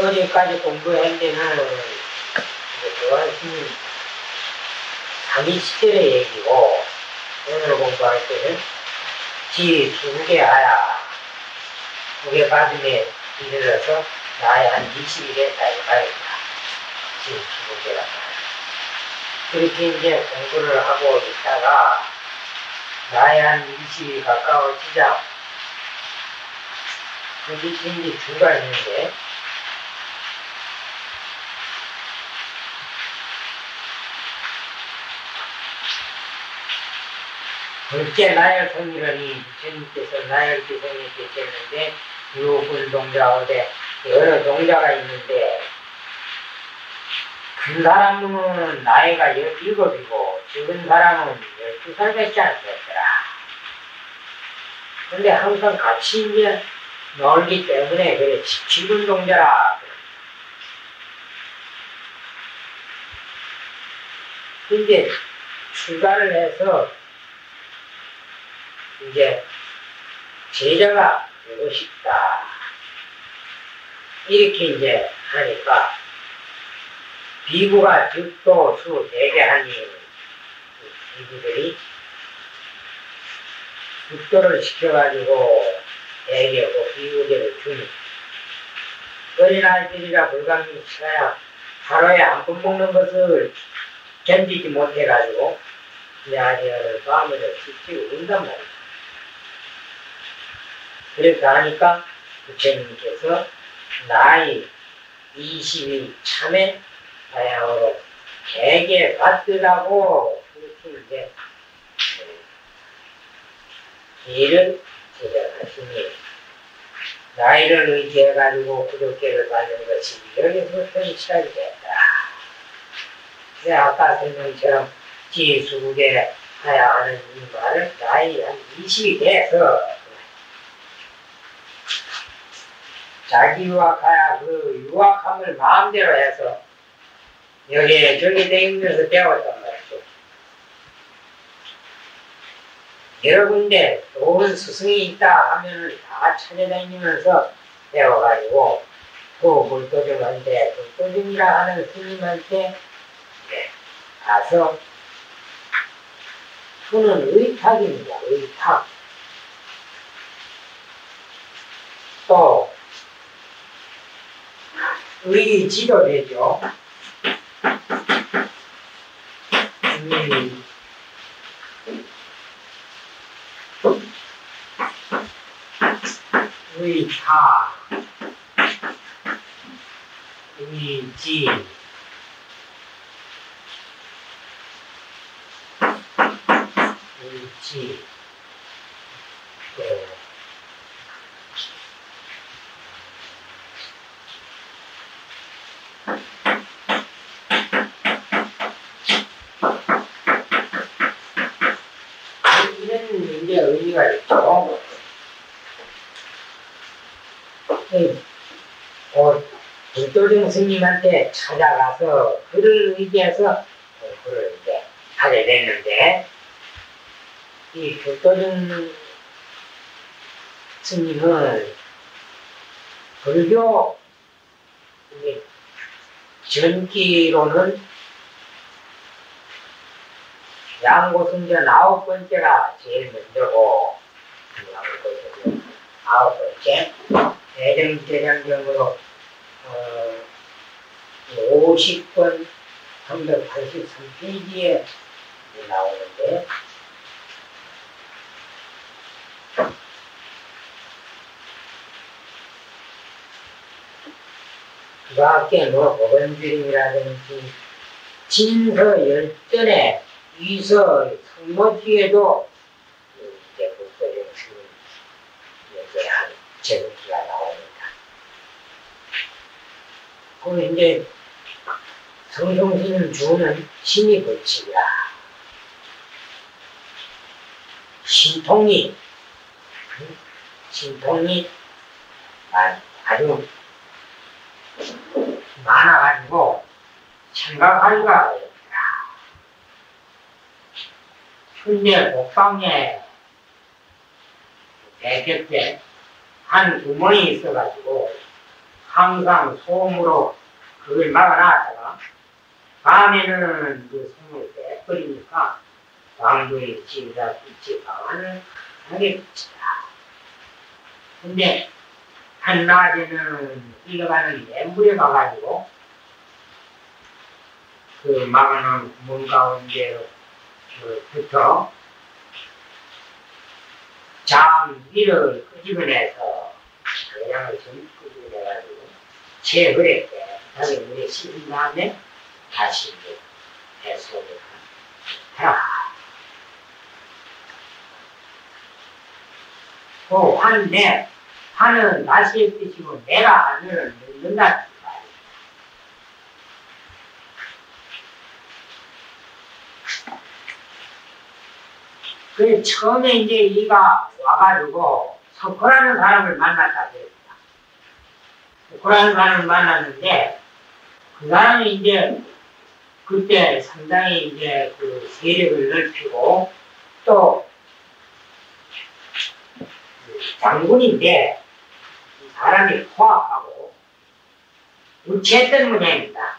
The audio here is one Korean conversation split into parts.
어제까지 공부한 데는 그것은 상이시절의 얘기고, 오늘 공부할 때는 지수계하야, 그게 가슴에 이르러서 나이 한 20이 됐다 이 말입니다. 지수계란 말이야. 그렇게 이제 공부를 하고 있다가 나이 한 20이 가까워지자 여기 이제 주가 있는데 둘째 나열성이라니 부처님께서 나열기성이 계셨는데 유군 동자인데 여러 동자가 있는데 큰 사람은 나이가 17이고 적은 사람은 12살밖에 안 됐더라. 근데 항상 같이 이제 놀기 때문에 그래 17군 동자라. 근데 출가를 해서 이제 제자가 되고 싶다. 이렇게 이제 하니까 비구가 즉도 수 대개 하니 비구들이 육도를 시켜가지고 대개하고 비구제를 주니 어린아이들이라 불강식사야 하루에 한 번 먹는 것을 견디지 못해가지고 내 아들을 밤을 지치고 운단 말이야. 그래서 하니까 부처님께서 나이 20이 참에 다양으로 개개 받으라고 그렇게 이제 길을 제작하시니 나이를 의지해가지고 구독계를 받는 것이 여기서부터 시작이 됐다. 그래서 아까 설명처럼 지수국에 하야 하는 이 말을 나이 한 20이 돼서 자기 유학하야 그 유학함을 마음대로 해서 여기에 저기 다니면서 배웠단 말이죠. 여러 군데 좋은 스승이 있다 하면은 다 찾아다니면서 배워가지고 또 불도정한테 불도정이라 하는 스님한테 가서 그는 의탁입니다. 의탁. 또 의지도 되죠. 의탁, 의지, 의지, 또 이런 이제 의미가 있죠. 불도정 스님한테 찾아가서 그를 의지해서 공부를 이제 하게 됐는데, 이 불도정 스님은 불교 전기로는 양고승전 9번째가 제일 먼저고, 9번째 대정대장경으로 50번 383페이지에 나오는데, 그 밖에 뭐 법원주림이라든지 진서 열전에 위서 성모지에도 이제 불도정 스님에 대한 제목기가 나옵니다. 그 이제 성성신을 주는 신이 법칙이라 신통이 아주 많아가지고 생각하기가 어렵다. 현재 복방에 대격에 한 구멍이 있어가지고 항상 소음으로 그걸 막아놨다가 밤에는 그 소음을 빼버리니까 왕도의 집이라 빛이 방안을 하게 붙이다. 근데 한낮에는 흘러가는 맹물에 가가지고 그 막아놓은 구멍 가운데로부터 장 위를 끄집어내서 그냥을 좀 끄집어내가지고 채그릇 깨끗하게 물에 씻은 다음에 다시 이제 배속을 해라. 그 환내, 환은 다시의 뜻이고 내가 하늘을 넣는다. 그 처음에 이제 이가 와가지고 석호라는 사람을 만났다 그랬다. 석호라는 사람을 만났는데 그 사람이 이제 그때 상당히 이제 그 세력을 넓히고 또 장군인데 사람이 포악하고 우체했던 모양입니다.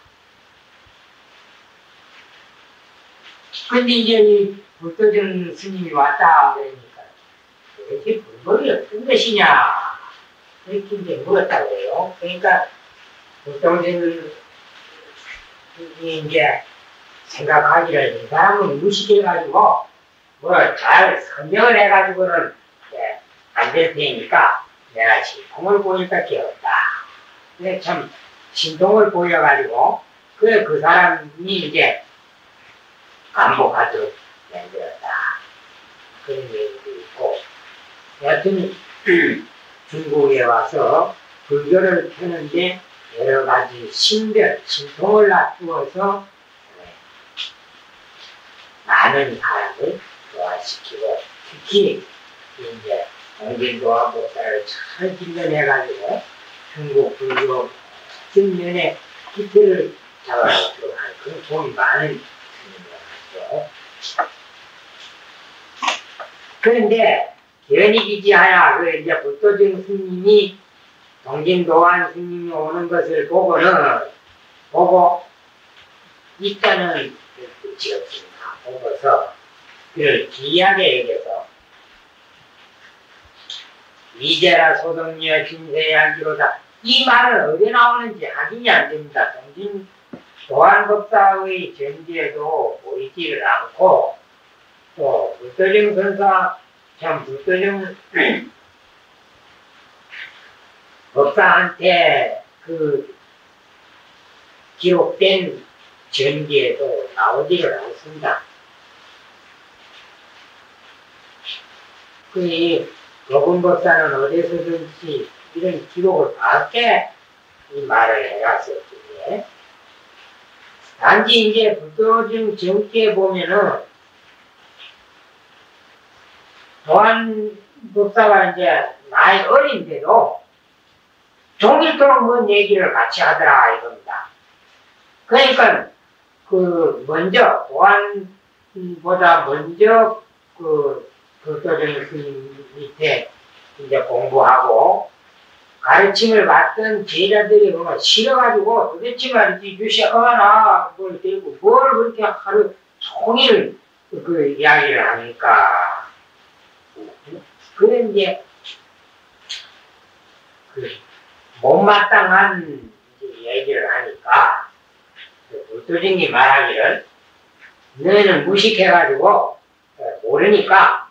근데 이제 이 불도정 스님이 왔다 그러니까 도대체 불법이 어떤 것이냐 이렇게 이제 물었다고 해요. 그러니까 불도정 스님이 이제 생각하기를 이 사람은 무식해가지고 뭐 잘 설명을 해가지고는 안 될 테니까 내가 신통을 보일 밖에 없다. 근데 참 신통을 보여가지고 그래 그 사람이 이제 감복하도록 만들었다. 그런 얘기도 있고 여하튼 중국에 와서 불교를 펴는데 여러 가지 신별, 신통을 놔두어서 많은 사람을 교화시키고 특히 이제 동진도와 목사를 잘 길러내가지고 중국 불교 측면에 기틀을 잡아놓도록 하는 그런 도움이 많은 스님이라고 하죠. 그런데 견이기지하야 그 이제 불도정 스님이 동진도안 스님이 오는 것을 보고 일단은 끝이 없습니다. 보고서 그를 귀하게 여겨서 이제라 소동리여 진세양기로다. 이 말은 어디 나오는지 확인이 안 됩니다. 동진 도안법사의 전제에도 보이지를 않고 또 불도정 선사 참 불도정 법사한테 그 기록된 전기에도 나오지를 않습니다. 그 도군법사는 어디서든지 이런 기록을 밖에 이 말을 해놨었기에 단지 이제 불도정 정기에 보면은 도안법사가 이제 나이 어린데도 종일토록 뭔 얘기를 같이 하더라 이겁니다. 그러니까 그 먼저 도안보다 먼저 그 불도정 스님 밑에 이제 공부하고 가르침을 받던 제자들이 보면 싫어가지고 도대체 말이지 유시하나 뭘 들고 뭘 그렇게 하루 종일 그 이야기를 하니까 그런 이제 그 못마땅한 얘기를 하니까 불도정이 말하기를 너희는 무식해가지고 모르니까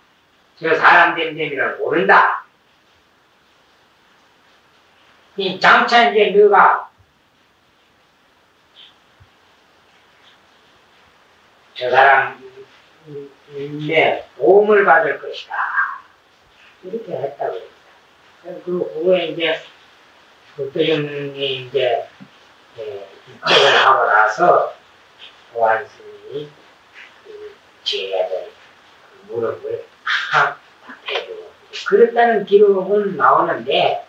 저 사람 됨됨이를 모른다. 이 장차 이제 너가 저 사람의 도움을 받을 것이다. 이렇게 했다고 합니다. 그 후에 이제 불도정이 이제 입적을 하고 나서 도안 스님이 그 제자들 무릎을 탁 해주고 그랬다는 기록은 나오는데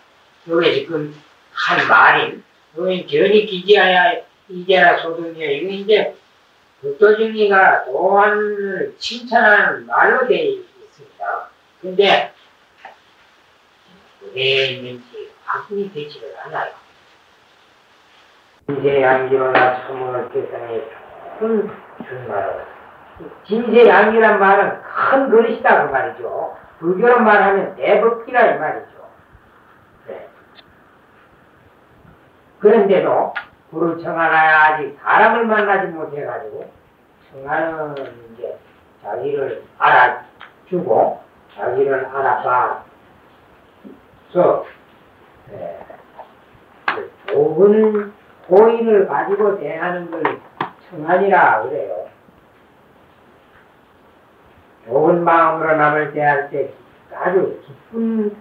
요게 지금 한 말인 요게 견이 기지하야 이제라 소동이야 이거 이제 불도정이가 도안을 칭찬하는 말로 되어 있습니다. 근데 그게 있는지 확인이 되지를 않아요. 진세양기로나 참으로 개성이 큰 준말을. 진세양기란 말은 큰 그릇이다 그 말이죠. 불교란 말하면 대법기라 이 말이죠. 네. 그런데도 불을 청하나야 아직 사람을 만나지 못해가지고 청하는 이제 자기를 알아주고 자기를 알아봐서 좋은 호의를 가지고 대하는 걸 청하니라 그래요. 좋은 마음으로 남을 대할 때 아주 기쁜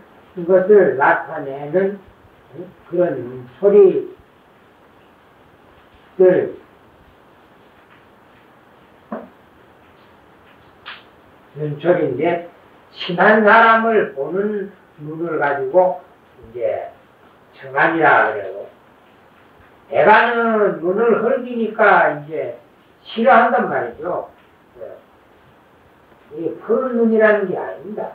것을 나타내는 그런 소리들 눈초리인데 친한 사람을 보는 눈을 가지고 이제 청하니라 그래요. 대가는 눈을 흘기니까 이제 싫어한단 말이죠. 이게 푸른 눈이라는 게 아닙니다.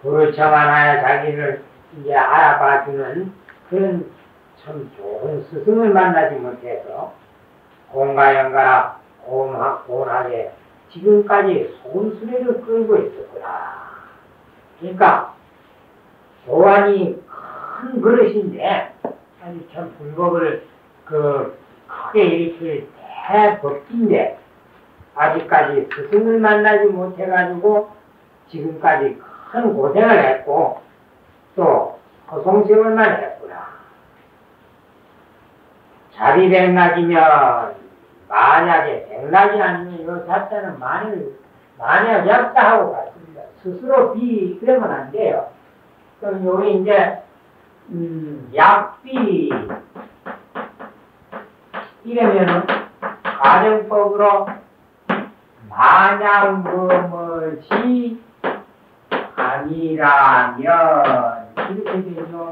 불을 청하나야 자기를 이제 알아봐주는 그런 참 좋은 스승을 만나지 못해서 공가연가라 고운하게 지금까지 소금수레를 끌고 있었구나. 그러니까 도안이 큰 그릇인데 아주 참 불법을 크게 일으킬 대법기인데 아직까지 스승을 만나지 못해가지고 지금까지 큰 고생을 했고 또 허송세월만 했구나. 자비백락이면 만약에 백락이 아니면 요 자자는 만약 약자하고 같습니다. 스스로 그러면 안 돼요. 그럼 요게 이제 약비 이러면은 가정법으로 만약 무엇이 아니라면 이렇게 되죠.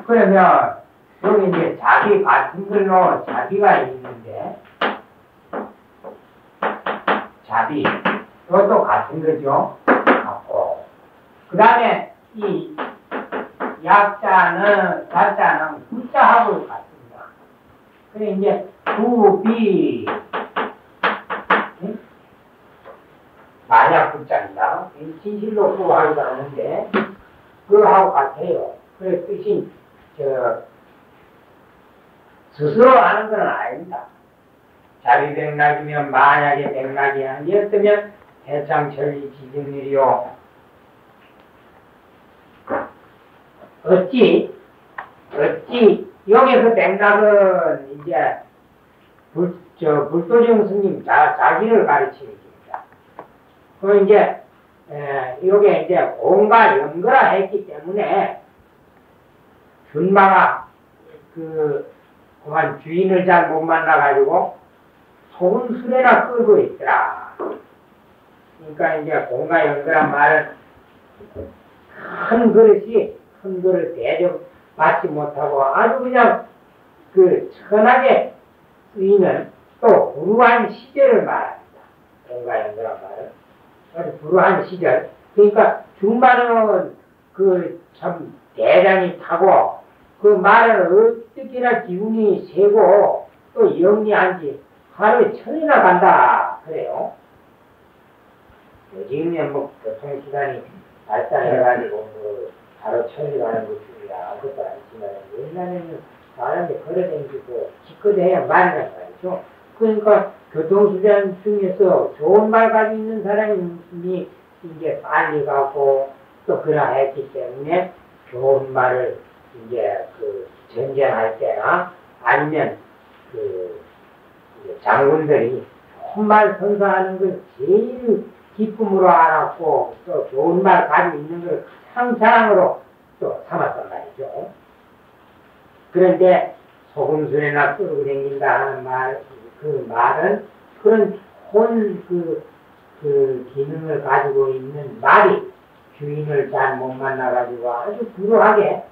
그러면 여기 이제 자기 같은 걸로 자비가 있는데 자비 이것도 같은 거죠. 같고 그 다음에 이 자자는 구자하고 같습니다. 그래 이제 구비 만약 구자입니다. 진실로 구하기도 하는데 그하고 같아요. 그래 뜻이 스스로 아는 건 아닙니다. 자비백락이면 만약에 백락이 아니었다면 해창천리 지정일이요. 어찌 여기서 백락은 이제 불도정 스님 자기를 가르치는 겁니다. 그 이제 요게 이제 공과 연거라 했기 때문에 준마가 그만 주인을 잘 못 만나가지고 소금수레나 끌고 있더라. 그러니까 이제 공과 연거란 말은 큰 그릇 대접받지 못하고 아주 그냥 천하게 쓰이는 또 불우한 시절을 말합니다. 공과 연거란 말은 아주 불우한 시절. 그러니까 준마는 참 대장이 타고 그 말을 어떻게나 기운이 세고 또 영리한지 하루에 1000이나 간다 그래요. 요즘에 교통수단이 발달해가지고 하루 1000이 가는 것들이라 그것도 아니지만 옛날에는 사람이 걸어다니고 기껏해야 말이란 말이죠. 그러니까 교통수단 중에서 좋은 말 가지고 있는 사람이 이제 빨리 가고 또 그러나 했기 때문에 좋은 말을 이제 전쟁할 때나 아니면 장군들이 좋은 말 선사하는 걸 제일 기쁨으로 알았고 또 좋은 말 가지고 있는 걸 가장 자랑으로 또 삼았단 말이죠. 그런데 소금술에나 끌고 다닌다 하는 그 말은 그런 좋은 기능을 가지고 있는 말이 주인을 잘 못 만나가지고 아주 불우하게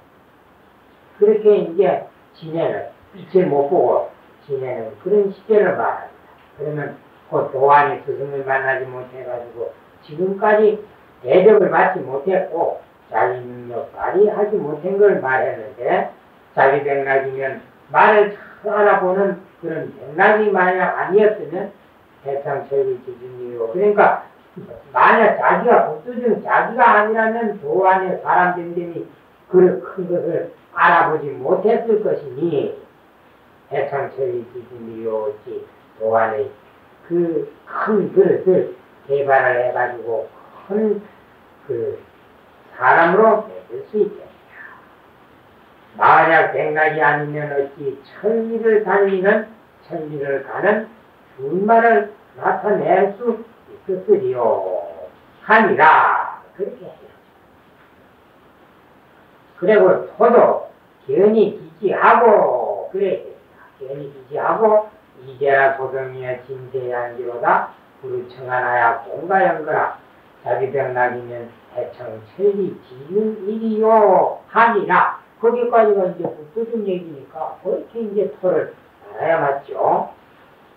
그렇게 이제 지내는, 빛을 못 보고 지내는 그런 시절을 말합니다. 그러면 그 도안의 스승을 만나지 못해가지고 지금까지 대접을 받지 못했고 자기 능력 발휘하지 못한 걸 말했는데 자기 백락이면 말을 잘 알아보는 그런 백락이 만약 아니었으면 해창철이 기준이요. 그러니까 만약 자기가 복도중 자기가 아니라면 도안의 사람 됨됨이 그 큰 것을 알아보지 못했을 것이니 해창철이 기준이요지 도안의 그 큰 그릇을 개발을 해가지고 큰 그 사람으로 만들 수 있겠냐. 만약 백락이 아니면 어찌 천리를 달리는 천리를 가는 준말을 나타낼 수 있었으리요 하니라. 그렇게 해요. 그리고 토도 견이 기지하고 그래야 됩니다. 견이 기지하고 이제라 소병이여 진세한기로다 부르청하나야 공가연거라 자기백락이면 해청천리 지윤일이요 하니라. 거기까지가 이제 북도중 얘기니까 그렇게 이제 토를 알아야 맞죠.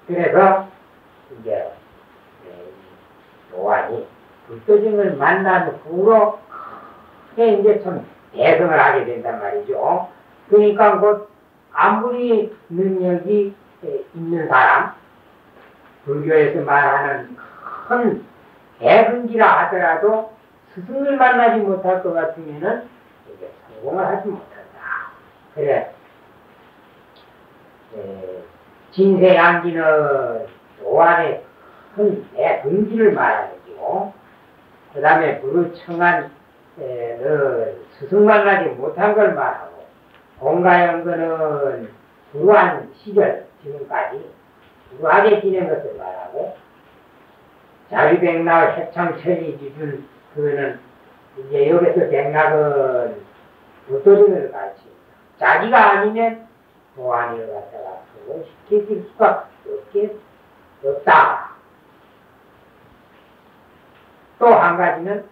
그래서 이제 도안이 북도중을 만난 후로 크게 이제 참 대성을 하게 된단 말이죠. 그러니까 곧 아무리 능력이 있는 사람, 불교에서 말하는 큰 대승기라 하더라도 스승을 만나지 못할 것 같으면은 이제 성공을 하지 못한다. 그래, 진세양기는 도안의 큰 대승기를 말하는지요. 그 다음에 부르청한 스승 만나지 못한 걸 말하고, 공가연거는 불우한 시절, 지금까지 불우하게 지낸 것을 말하고, 자기백락 해창천리 기준, 그거는 이제 여기서 백락은 불도중을 가르칩니다. 자기가 아니면 도안을 갖다가 성공시킬 수가 없다. 또 한 가지는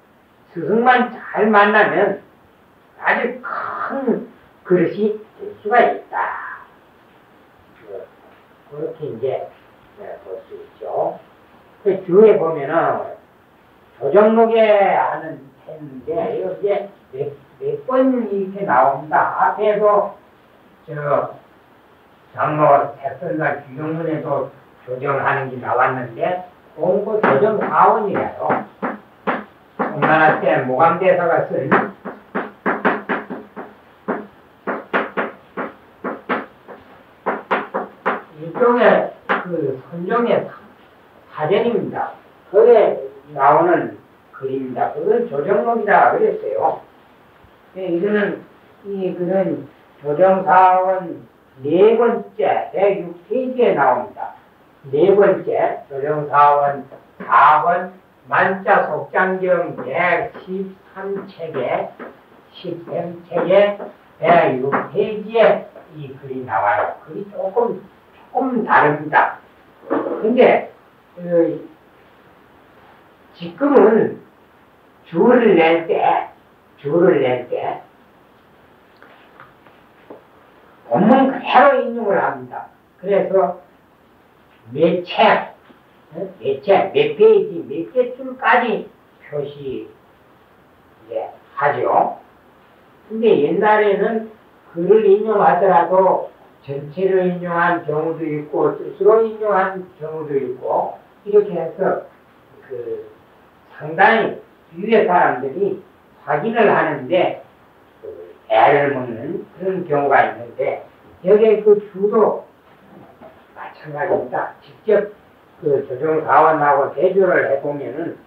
스승만 잘 만나면 아주 큰 그릇이 될 수가 있다. 그렇게 이제 볼 수 있죠. 그 주에 보면은 조정록에 했는데 이제 몇 번 이렇게 나옵니다. 앞에도 저 장로 태설가 규정문에도 조정하는 게 나왔는데 공고 조정 사원이래요. 청나라 때 모감대사가 쓴 일종의 그 선종의 사전입니다. 거기에 나오는 글입니다. 그걸 조정록이라 그랬어요. 이거는 그런 조정사원 네 번째 106페이지에 나옵니다. 네 번째 조정사원 4번 만자 속장경 113책에 13책에 106페이지에 이 글이 나와요. 글이 조금 다릅니다. 근데 지금은 주를 낼 때 본문 그대로 인용을 합니다. 그래서 몇 페이지, 몇 개 줄까지 표시 하죠. 근데 옛날에는 글을 인용하더라도 전체를 인용한 경우도 있고 뜻으로 인용한 경우도 있고 이렇게 해서 상당히 위의 사람들이 확인을 하는데 애를 먹는 그런 경우가 있는데 여기에 그 주도 마찬가지입니다. 직접 그 조정사원하고 대조를 해보면은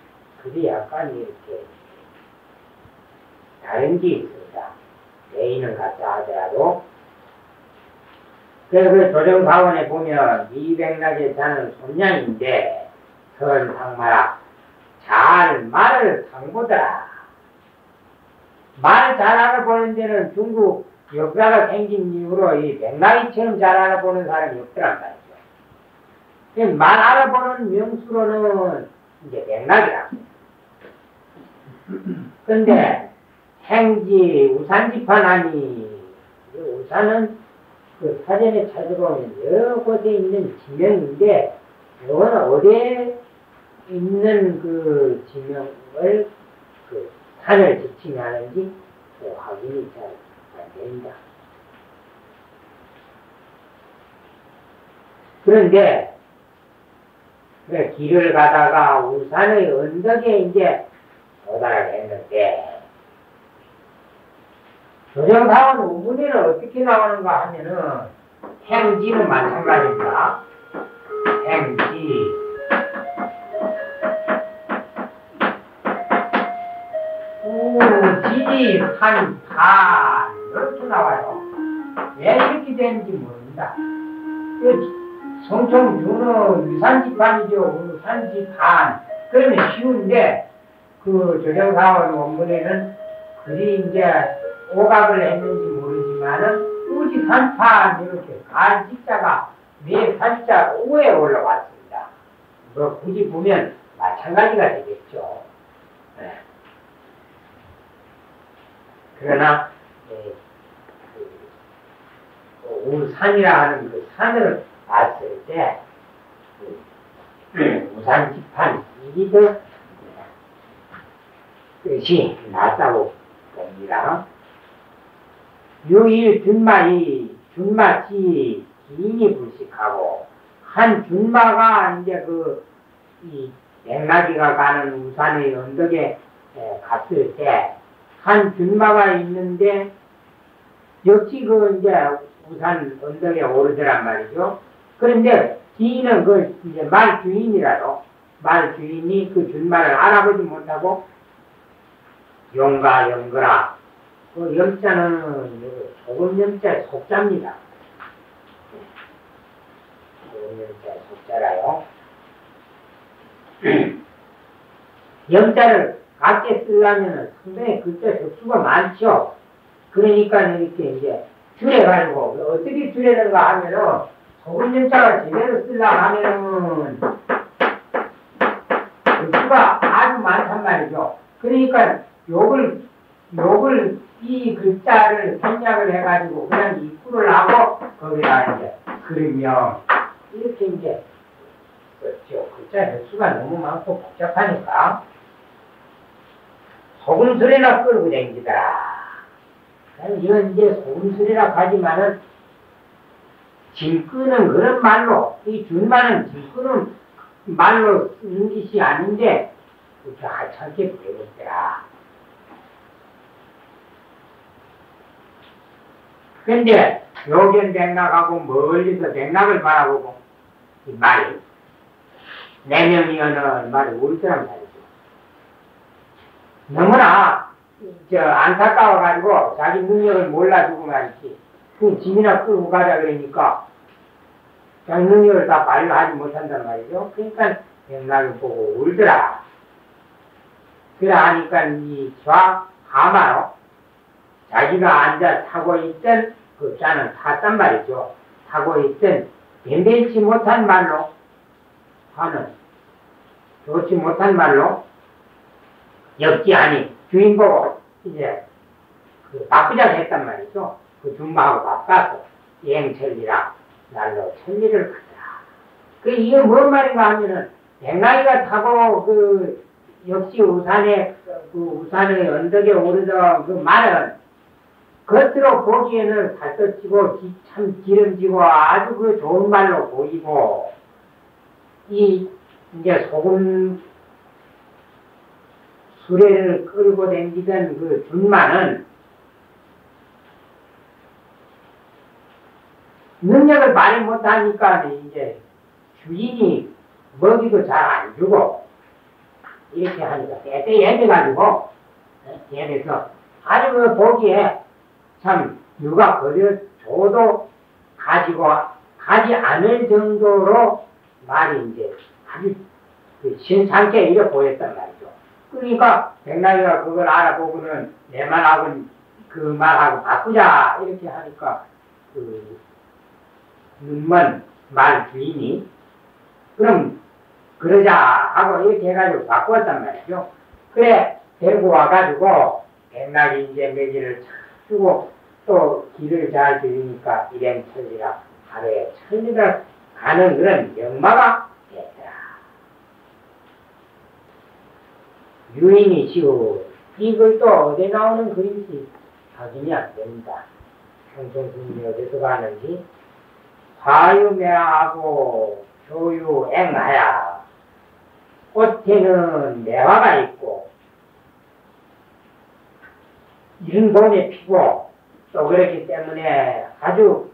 그게 약간 이렇게 다른 게 있습니다. 메인을 갖다 하더라도. 그래서 조정사원에 보면 미백락에 사는 손냥인데 선상마라 잘 말을 상보더라. 말 잘 알아보는 데는 중국 역사가 생긴 이후로 이 백락이처럼 잘 알아보는 사람이 없더란 말이죠. 말 알아보는 명수로는 이제 백락이라. 근데 행지 우산지판하니 우산은 그 사전에 찾아보면 여러 곳에 있는 지명인데 이거는 어디에 있는 그 지명을 그 산을 지칭하는지 확인이 잘 안 됩니다. 그런데 길을 가다가 우산의 언덕에 이제 도달을 했는데 조정사원 우문에는 어떻게 나오는가 하면은 행지는 마찬가지입니다. 행지 우지 판판 이렇게 나와요. 왜 이렇게 되는지 모릅니다. 성총 윤어 유산지판이죠. 유산지판 그러면 쉬운데 그 조정사원 원문에는 글이 이제 오각을 했는지 모르지만은 우지산판 이렇게 간지자가 매 산자 우에 올라왔습니다. 뭐 굳이 보면 마찬가지가 되겠죠. 네. 그러나 우산이라 하는 그 산을 봤을 때 우산지판 이게 더 뜻이 낫다고 봅니다. 유일 준마지 기인이 불식하고 한 준마가 이제 이 맥나기가 가는 우산의 언덕에 갔을 때 한 준마가 있는데 역시 이제 우산 언덕에 오르더란 말이죠. 그런데 기인은 이제 말 주인이라도 말 주인이 그 준마를 알아보지 못하고 용가 영거라 염자는 소금 염자의 속자입니다. 소금 염자의 속자라요. 염자를 같게 쓰려면 상당히 글자 격수가 많죠. 그러니까 이렇게 이제 줄여가지고 어떻게 줄여는가 하면은 소금 염자가 제대로 쓰려고 하면은 글수가 아주 많단 말이죠. 그러니까 욕을 이 글자를 생략을 해가지고 그냥 입구를 하고 거기다 이제 그리면 이렇게 이제 그렇죠. 글자 횟수가 너무 많고 복잡하니까 소금술이나 끌고 댕기더라. 이건 이제 소금술이라 하지만은 짐 끄는 그런 말로 이 준마는 짐 끄는 말로 쓰는 것이 아닌데 그렇게 하찮게 부르더라. 근데 요견 백락하고 멀리서 백락을 바라보고 이 말이 내명이어는 말이 옳더란 말이죠. 너무나 안타까워가지고 자기 능력을 몰라주고 말이지 그 짐이나 끌고 가자 그러니까 자기 능력을 다 발휘하지 못한단 말이죠. 그러니까 백락을 보고 울더라. 그래 하니까 이 좌하마로 자기가 앉아 타고 있던 그 자는 탔단 말이죠. 타고 있던 변변치 못한 말로 하는 좋지 못한 말로 역지하니 주인 보고 이제 바꾸자고 했단 말이죠. 그 준마하고 바꿔서 여행천리라 날로 천리를 가더라. 이게 뭔 말인가 하면은 백나이가 타고 역시 우산의 언덕에 오르던 그 말은 겉으로 보기에는 살떡지고 참 기름지고 아주 좋은 말로 보이고 이제 소금 수레를 끌고 다니던 그 준마는 능력을 발휘 못하니까 이제 주인이 먹이도 잘 안 주고 이렇게 하니까 때때에 해가지고 얘네서 아주 보기에 참 누가 버려줘도 가지 않을 정도로 말이 이제 아주 신상하게 이래 보였단 말이죠. 그러니까 백나이가 그걸 알아보고는 내 말하고 그 말하고 바꾸자 이렇게 하니까 눈먼 말 주인이 그럼 그러자 하고 이렇게 해가지고 바꾸었단 말이죠. 그래 데리고 와가지고 백나이 이제 매기를 착 주고 또 길을 잘 들으니까 일행천리라 하루에 천리를 가는 그런 역마가 됐더라. 유인이시오 이 글도 어디 나오는 글인지 확인이 안 됩니다. 평촌스님이 어디서 가는지 화유매화하고 교유앵하야 꽃에는 매화가 있고 이런 봄에 피고 또 그렇기 때문에 아주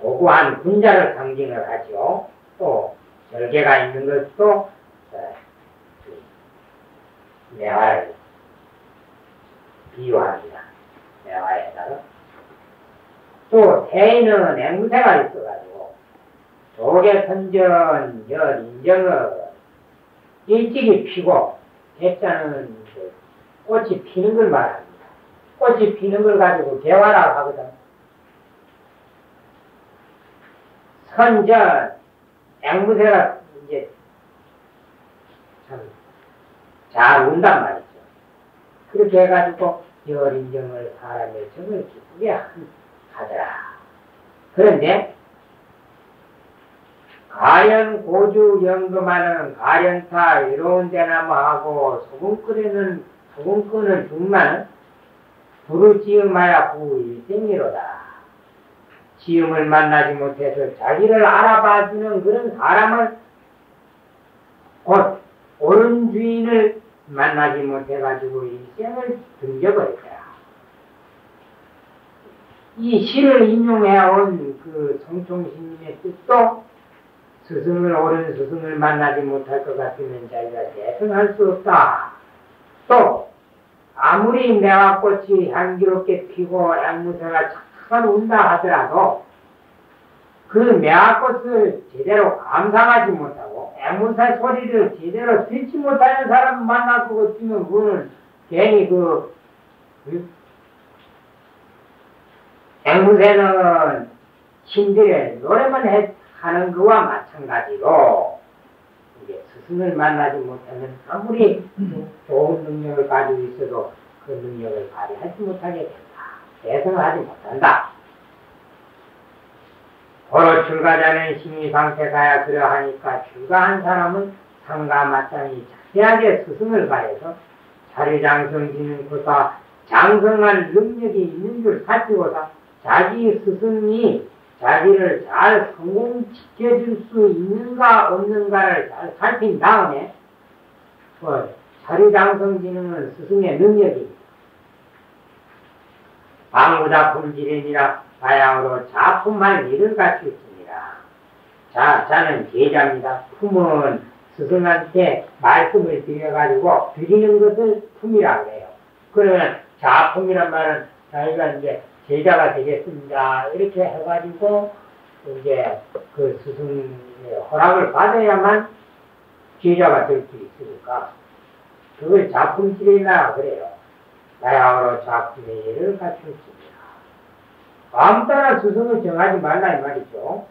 고고한 군자를 상징을 하죠. 또 절개가 있는 것도 매화를 비유합니다. 매화에다가 또 태에는 앵무새가 있어가지고 조개선전 열인정은 일찍이 피고 대자는 꽃이 피는 걸 말합니다. 꽃이 피는 걸 가지고 개화라고 하거든. 선전 앵무새가 이제 참 잘 운단 말이죠. 그렇게 해가지고 열인정을 사람의 정을 기쁘게 하더라. 그런데 가련 고주 연금하는 가련타 이로운 대나무하고 소금꾼을 중만 불을 지음하여 후일생이로다. 지음을 만나지 못해서 자기를 알아봐주는 그런 사람을 곧 옳은 주인을 만나지 못해가지고 일생을 등져버렸다. 이 시를 인용해온 그 성총스님의 뜻도 옳은 스승을 만나지 못할 것 같으면 자기가 대승할 수 없다. 또 아무리 매화꽃이 향기롭게 피고 앵무새가 착착 운다 하더라도 그 매화꽃을 제대로 감상하지 못하고 앵무새 소리를 제대로 듣지 못하는 사람을 만나고 있으면 그거는 괜히 앵무새는 신들의 노래만 하는 것과 마찬가지로 이제 스승을 만나지 못하면 아무리 좋은 능력을 가지고 있어도 그 능력을 발휘하지 못하게 된다. 대성하지 못한다. 도로 출가자는 심의 상태가야 그러하니까 출가한 사람은 상가 마땅히 자세하게 스승을 가해서 자리장성지는보다 장성할 능력이 있는 줄 살피고서 자기 스승이 자기를 잘 성공시켜줄 수 있는가 없는가를 잘 살핀 다음에 자리장성지는 스승의 능력입니다. 방구작품지련이라 바양으로 작품할 일을 갖추었습니다. 자는 제자입니다. 품은 스승한테 말씀을 드려가지고 드리는 것을 품이라고 해요. 그러면 작품이란 말은 자기가 이제 제자가 되겠습니다. 이렇게 해가지고 이제 그 스승의 허락을 받아야만 제자가 될 수 있으니까 그걸 작품지련이라 그래요. 바양으로 작품의 일을 갖추었습니다. 아무 따나 스승을 정하지 말라 이 말이죠.